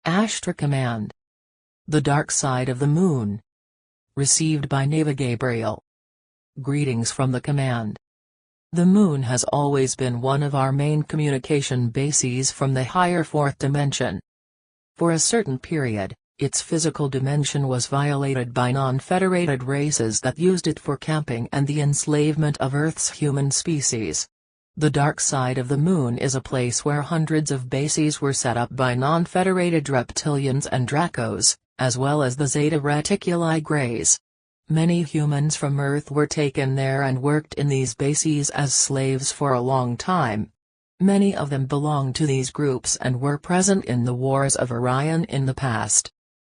Ashtar command. The dark side of the moon. Received by Neva Gabriel. Greetings from the command. The moon has always been one of our main communication bases from the higher fourth dimension. For a certain period, its physical dimension was violated by non-federated races that used it for camping and the enslavement of Earth's human species. The dark side of the moon is a place where hundreds of bases were set up by non-federated reptilians and Dracos, as well as the Zeta Reticuli Greys. Many humans from Earth were taken there and worked in these bases as slaves for a long time. Many of them belonged to these groups and were present in the Wars of Orion in the past.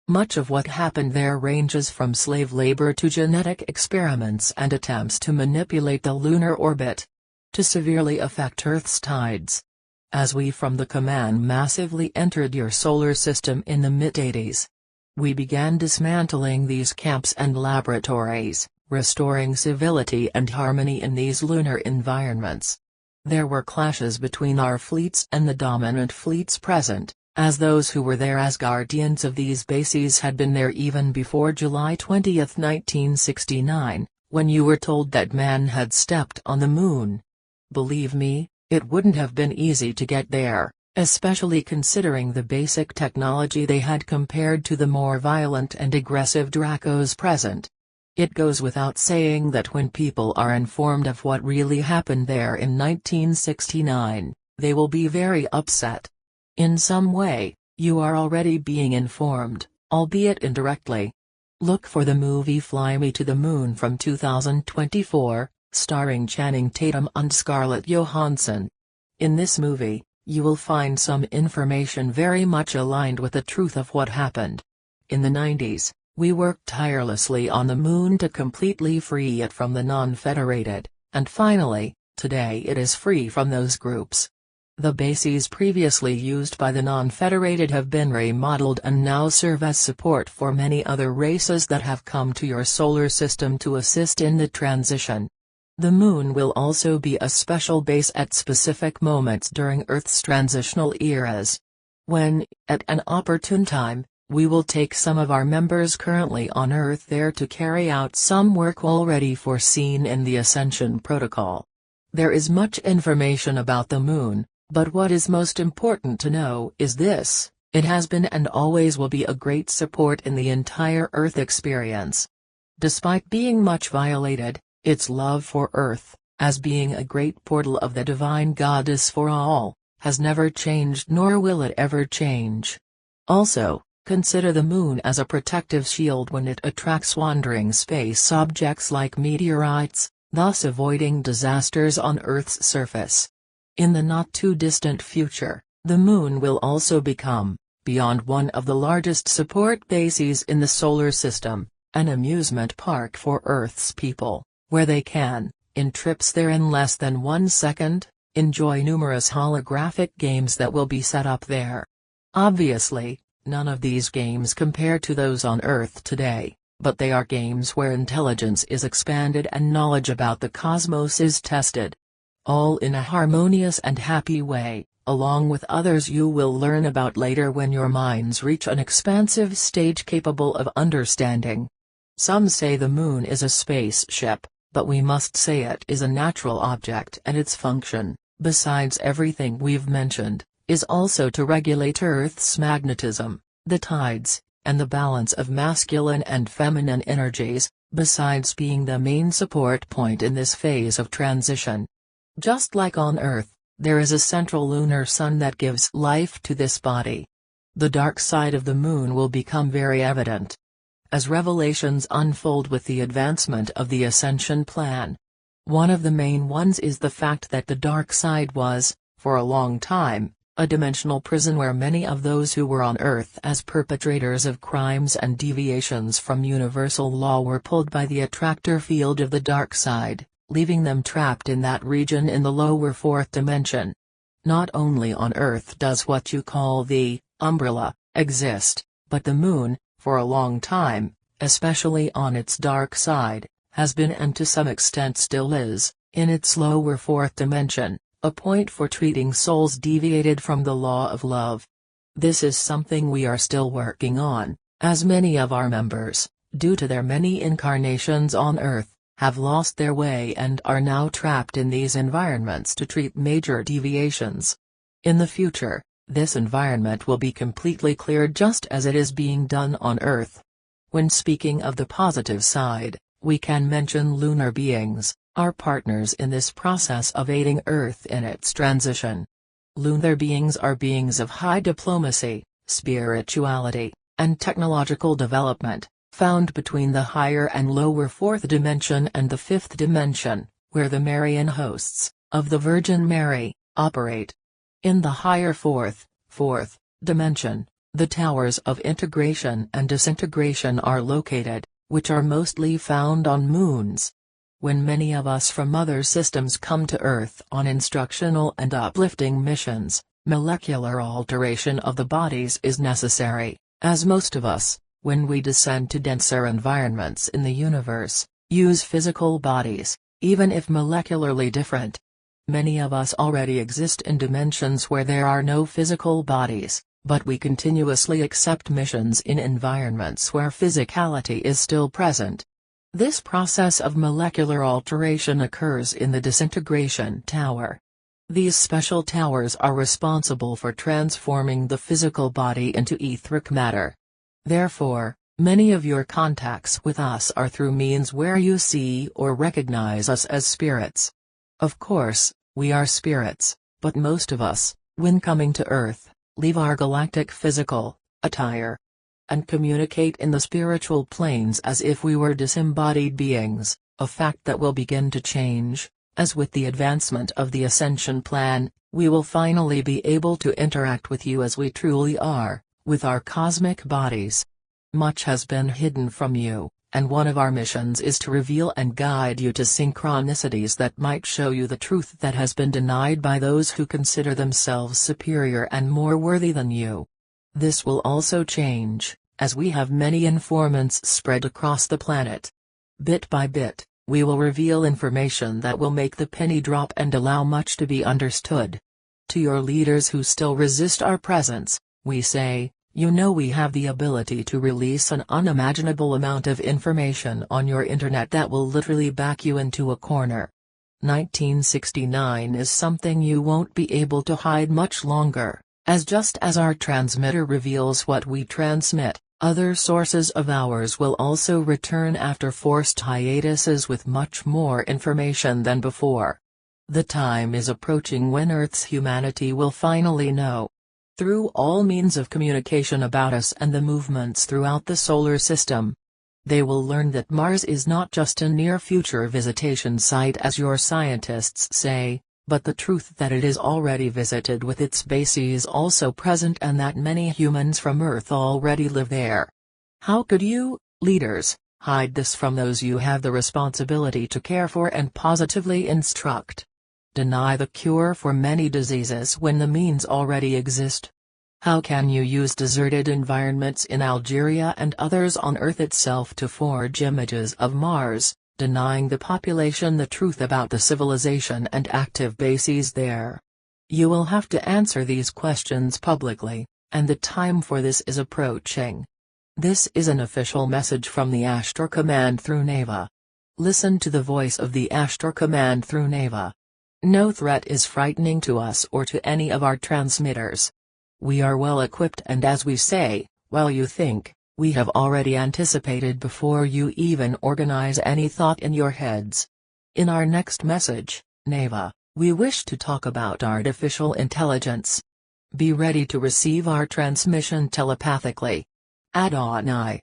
Much of what happened there ranges from slave labor to genetic experiments and attempts to manipulate the lunar orbit, to severely affect Earth's tides. As we from the command massively entered your solar system in the mid-80s, we began dismantling these camps and laboratories, restoring civility and harmony in these lunar environments. There were clashes between our fleets and the dominant fleets present, as those who were there as guardians of these bases had been there even before July 20, 1969, when you were told that man had stepped on the moon. Believe me, it wouldn't have been easy to get there, especially considering the basic technology they had compared to the more violent and aggressive Dracos present. It goes without saying that when people are informed of what really happened there in 1969, they will be very upset. In some way, you are already being informed, albeit indirectly. Look for the movie Fly Me to the Moon from 2024, starring Channing Tatum and Scarlett Johansson. In this movie, you will find some information very much aligned with the truth of what happened. In the 90s, we worked tirelessly on the moon to completely free it from the non-federated, and finally, today it is free from those groups. The bases previously used by the non-federated have been remodeled and now serve as support for many other races that have come to your solar system to assist in the transition. The moon will also be a special base at specific moments during Earth's transitional eras. When, at an opportune time, we will take some of our members currently on Earth there to carry out some work already foreseen in the Ascension Protocol. There is much information about the moon, but what is most important to know is this: it has been and always will be a great support in the entire Earth experience. Despite being much violated, its love for Earth, as being a great portal of the Divine Goddess for all, has never changed nor will it ever change. Also, consider the moon as a protective shield when it attracts wandering space objects like meteorites, thus avoiding disasters on Earth's surface. In the not-too-distant future, the moon will also become, beyond one of the largest support bases in the solar system, an amusement park for Earth's people, where they can, in trips there in less than 1 second, enjoy numerous holographic games that will be set up there. Obviously, none of these games compare to those on Earth today, but they are games where intelligence is expanded and knowledge about the cosmos is tested. All in a harmonious and happy way, along with others you will learn about later when your minds reach an expansive stage capable of understanding. Some say the moon is a spaceship, but we must say it is a natural object and its function, besides everything we've mentioned, is also to regulate Earth's magnetism, the tides, and the balance of masculine and feminine energies, besides being the main support point in this phase of transition. Just like on Earth, there is a central lunar sun that gives life to this body. The dark side of the moon will become very evident as revelations unfold with the advancement of the Ascension Plan. One of the main ones is the fact that the dark side was, for a long time, a dimensional prison where many of those who were on Earth as perpetrators of crimes and deviations from universal law were pulled by the attractor field of the dark side, leaving them trapped in that region in the lower fourth dimension. Not only on Earth does what you call the umbrella exist, but the moon, for a long time, especially on its dark side, has been and to some extent still is, in its lower fourth dimension, a point for treating souls deviated from the law of love. This is something we are still working on, as many of our members, due to their many incarnations on Earth, have lost their way and are now trapped in these environments to treat major deviations. In the future, this environment will be completely cleared just as it is being done on Earth. When speaking of the positive side, we can mention lunar beings, our partners in this process of aiding Earth in its transition. Lunar beings are beings of high diplomacy, spirituality, and technological development, found between the higher and lower fourth dimension and the fifth dimension, where the Marian hosts, of the Virgin Mary, operate. In the higher fourth dimension, the towers of integration and disintegration are located, which are mostly found on moons. When many of us from other systems come to Earth on instructional and uplifting missions, molecular alteration of the bodies is necessary, as most of us, when we descend to denser environments in the universe, use physical bodies, even if molecularly different. Many of us already exist in dimensions where there are no physical bodies, but we continuously accept missions in environments where physicality is still present. This process of molecular alteration occurs in the disintegration tower. These special towers are responsible for transforming the physical body into etheric matter. Therefore, many of your contacts with us are through means where you see or recognize us as spirits. Of course, we are spirits, but most of us, when coming to Earth, leave our galactic physical attire and communicate in the spiritual planes as if we were disembodied beings, a fact that will begin to change, as with the advancement of the Ascension Plan, we will finally be able to interact with you as we truly are, with our cosmic bodies. Much has been hidden from you, and one of our missions is to reveal and guide you to synchronicities that might show you the truth that has been denied by those who consider themselves superior and more worthy than you. This will also change, as we have many informants spread across the planet. Bit by bit, we will reveal information that will make the penny drop and allow much to be understood. To your leaders who still resist our presence, we say, you know we have the ability to release an unimaginable amount of information on your internet that will literally back you into a corner. 1969 is something you won't be able to hide much longer. As just as our transmitter reveals what we transmit, other sources of ours will also return after forced hiatuses with much more information than before. The time is approaching when Earth's humanity will finally know, through all means of communication about us and the movements throughout the solar system. They will learn that Mars is not just a near-future visitation site as your scientists say, but the truth that it is already visited with its bases also present and that many humans from Earth already live there. How could you, leaders, hide this from those you have the responsibility to care for and positively instruct? Deny the cure for many diseases when the means already exist? How can you use deserted environments in Algeria and others on Earth itself to forge images of Mars, denying the population the truth about the civilization and active bases there? You will have to answer these questions publicly, and the time for this is approaching. This is an official message from the Ashtar command through Neva. Listen to the voice of the Ashtar command through Neva. No threat is frightening to us or to any of our transmitters. We are well equipped, and as we say, while you think, we have already anticipated before you even organize any thought in your heads. In our next message, Neva, we wish to talk about artificial intelligence. Be ready to receive our transmission telepathically. Adonai.